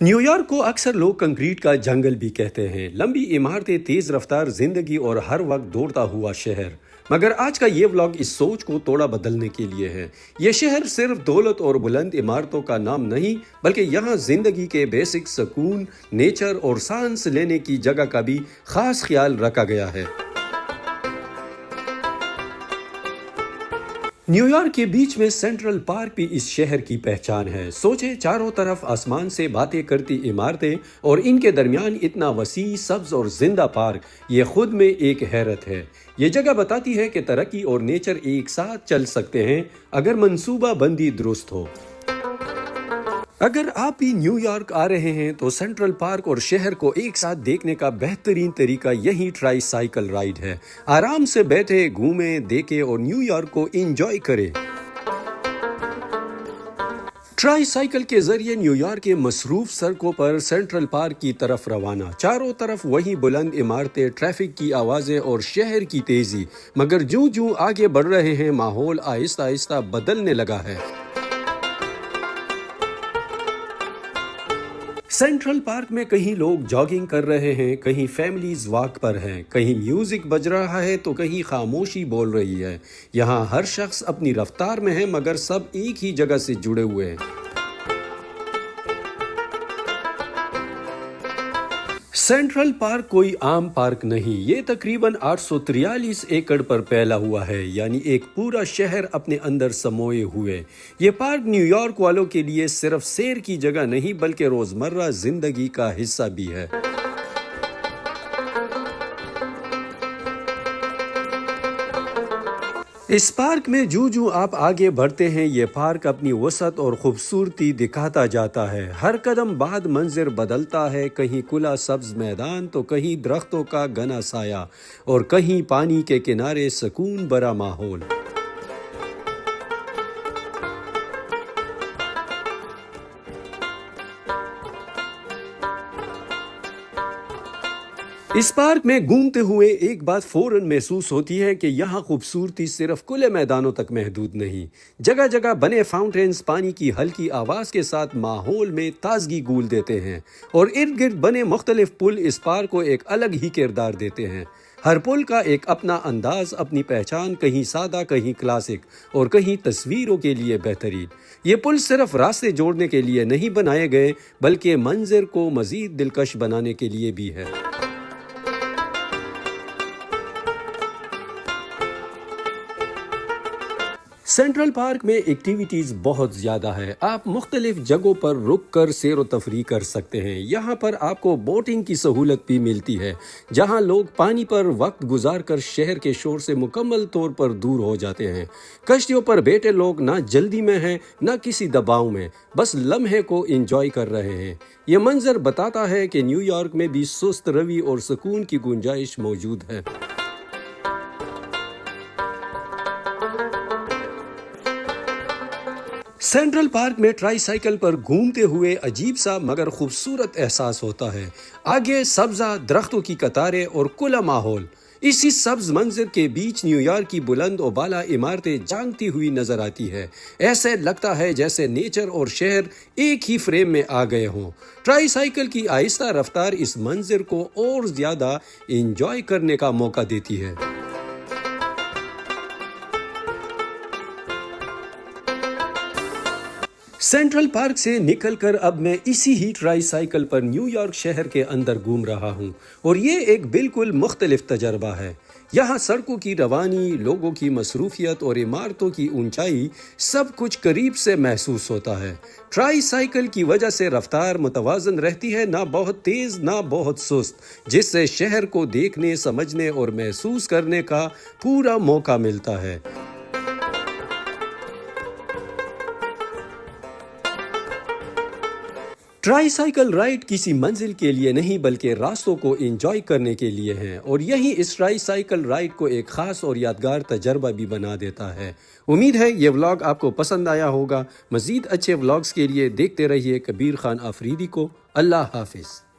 New York کو اکثر لوگ کنکریٹ کا جنگل بھی کہتے ہیں، لمبی عمارتیں، تیز رفتار زندگی اور ہر وقت دوڑتا ہوا شہر۔ مگر آج کا یہ ولاگ اس سوچ کو توڑا بدلنے کے لیے ہے۔ یہ شہر صرف دولت اور بلند عمارتوں کا نام نہیں، بلکہ یہاں زندگی کے بیسک سکون، نیچر اور سانس لینے کی جگہ کا بھی خاص خیال رکھا گیا ہے۔ نیو یارک کے بیچ میں سینٹرل پارک بھی اس شہر کی پہچان ہے۔ سوچیں، چاروں طرف آسمان سے باتیں کرتی عمارتیں اور ان کے درمیان اتنا وسیع، سبز اور زندہ پارک، یہ خود میں ایک حیرت ہے۔ یہ جگہ بتاتی ہے کہ ترقی اور نیچر ایک ساتھ چل سکتے ہیں اگر منصوبہ بندی درست ہو۔ اگر آپ بھی نیو یارک آ رہے ہیں تو سینٹرل پارک اور شہر کو ایک ساتھ دیکھنے کا بہترین طریقہ یہی ٹرائی سائیکل رائیڈ ہے۔ آرام سے بیٹھے، گھومیں، دیکھیں اور نیو یارک کو انجوائے کریں۔ ٹرائی سائیکل کے ذریعے نیو یارک کے مصروف سڑکوں پر سینٹرل پارک کی طرف روانہ۔ چاروں طرف وہی بلند عمارتیں، ٹریفک کی آوازیں اور شہر کی تیزی، مگر جوں آگے بڑھ رہے ہیں ماحول آہستہ آہستہ بدلنے لگا ہے۔ سینٹرل پارک میں کہیں لوگ جاگنگ کر رہے ہیں، کہیں فیملیز واک پر ہیں، کہیں میوزک بج رہا ہے تو کہیں خاموشی بول رہی ہے۔ یہاں ہر شخص اپنی رفتار میں ہے، مگر سب ایک ہی جگہ سے جڑے ہوئے ہیں۔ سینٹرل پارک کوئی عام پارک نہیں، یہ تقریباً 843 ایکڑ پر پھیلا ہوا ہے، یعنی ایک پورا شہر اپنے اندر سموئے ہوئے۔ یہ پارک نیو یارک والوں کے لیے صرف سیر کی جگہ نہیں بلکہ روزمرہ زندگی کا حصہ بھی ہے۔ اس پارک میں جو آپ آگے بڑھتے ہیں، یہ پارک اپنی وسعت اور خوبصورتی دکھاتا جاتا ہے۔ ہر قدم بعد منظر بدلتا ہے، کہیں کھلا سبز میدان تو کہیں درختوں کا گھنا سایہ اور کہیں پانی کے کنارے سکون بھرا ماحول۔ اس پارک میں گھومتے ہوئے ایک بات فوراً محسوس ہوتی ہے کہ یہاں خوبصورتی صرف کھلے میدانوں تک محدود نہیں۔ جگہ جگہ بنے فاؤنٹینز پانی کی ہلکی آواز کے ساتھ ماحول میں تازگی گھول دیتے ہیں، اور ارد گرد بنے مختلف پل اس پارک کو ایک الگ ہی کردار دیتے ہیں۔ ہر پل کا ایک اپنا انداز، اپنی پہچان، کہیں سادہ، کہیں کلاسک اور کہیں تصویروں کے لیے بہترین۔ یہ پل صرف راستے جوڑنے کے لیے نہیں بنائے گئے بلکہ منظر کو مزید دلکش بنانے کے لیے بھی ہے۔ سینٹرل پارک میں ایکٹیویٹیز بہت زیادہ ہے۔ آپ مختلف جگہوں پر رک کر سیر و تفریح کر سکتے ہیں۔ یہاں پر آپ کو بوٹنگ کی سہولت بھی ملتی ہے، جہاں لوگ پانی پر وقت گزار کر شہر کے شور سے مکمل طور پر دور ہو جاتے ہیں۔ کشتیوں پر بیٹھے لوگ نہ جلدی میں ہیں نہ کسی دباؤ میں، بس لمحے کو انجوائے کر رہے ہیں۔ یہ منظر بتاتا ہے کہ نیو یارک میں بھی سست روی اور سکون کی گنجائش موجود ہے۔ سینٹرل پارک میں ٹرائی سائیکل پر گھومتے ہوئے عجیب سا مگر خوبصورت احساس ہوتا ہے۔ آگے سبزہ، درختوں کی قطاریں اور کھلا ماحول۔ اسی سبز منظر کے بیچ نیو یارک کی بلند و بالا عمارتیں جھانکتی ہوئی نظر آتی ہے۔ ایسے لگتا ہے جیسے نیچر اور شہر ایک ہی فریم میں آ گئے ہوں۔ ٹرائی سائیکل کی آہستہ رفتار اس منظر کو اور زیادہ انجوائے کرنے کا موقع دیتی ہے۔ سینٹرل پارک سے نکل کر اب میں اسی ہی ٹرائی سائیکل پر نیو یارک شہر کے اندر گھوم رہا ہوں، اور یہ ایک بالکل مختلف تجربہ ہے۔ یہاں سڑکوں کی روانی، لوگوں کی مصروفیت اور عمارتوں کی اونچائی، سب کچھ قریب سے محسوس ہوتا ہے۔ ٹرائی سائیکل کی وجہ سے رفتار متوازن رہتی ہے، نہ بہت تیز نہ بہت سست، جس سے شہر کو دیکھنے، سمجھنے اور محسوس کرنے کا پورا موقع ملتا ہے۔ ٹرائی سائیکل رائڈ کسی منزل کے لیے نہیں بلکہ راستوں کو انجوائے کرنے کے لیے ہیں، اور یہی اس ٹرائی سائیکل رائڈ کو ایک خاص اور یادگار تجربہ بھی بنا دیتا ہے۔ امید ہے یہ ولاگ آپ کو پسند آیا ہوگا۔ مزید اچھے ولاگز کے لیے دیکھتے رہیے کبیر خان آفریدی کو۔ اللہ حافظ۔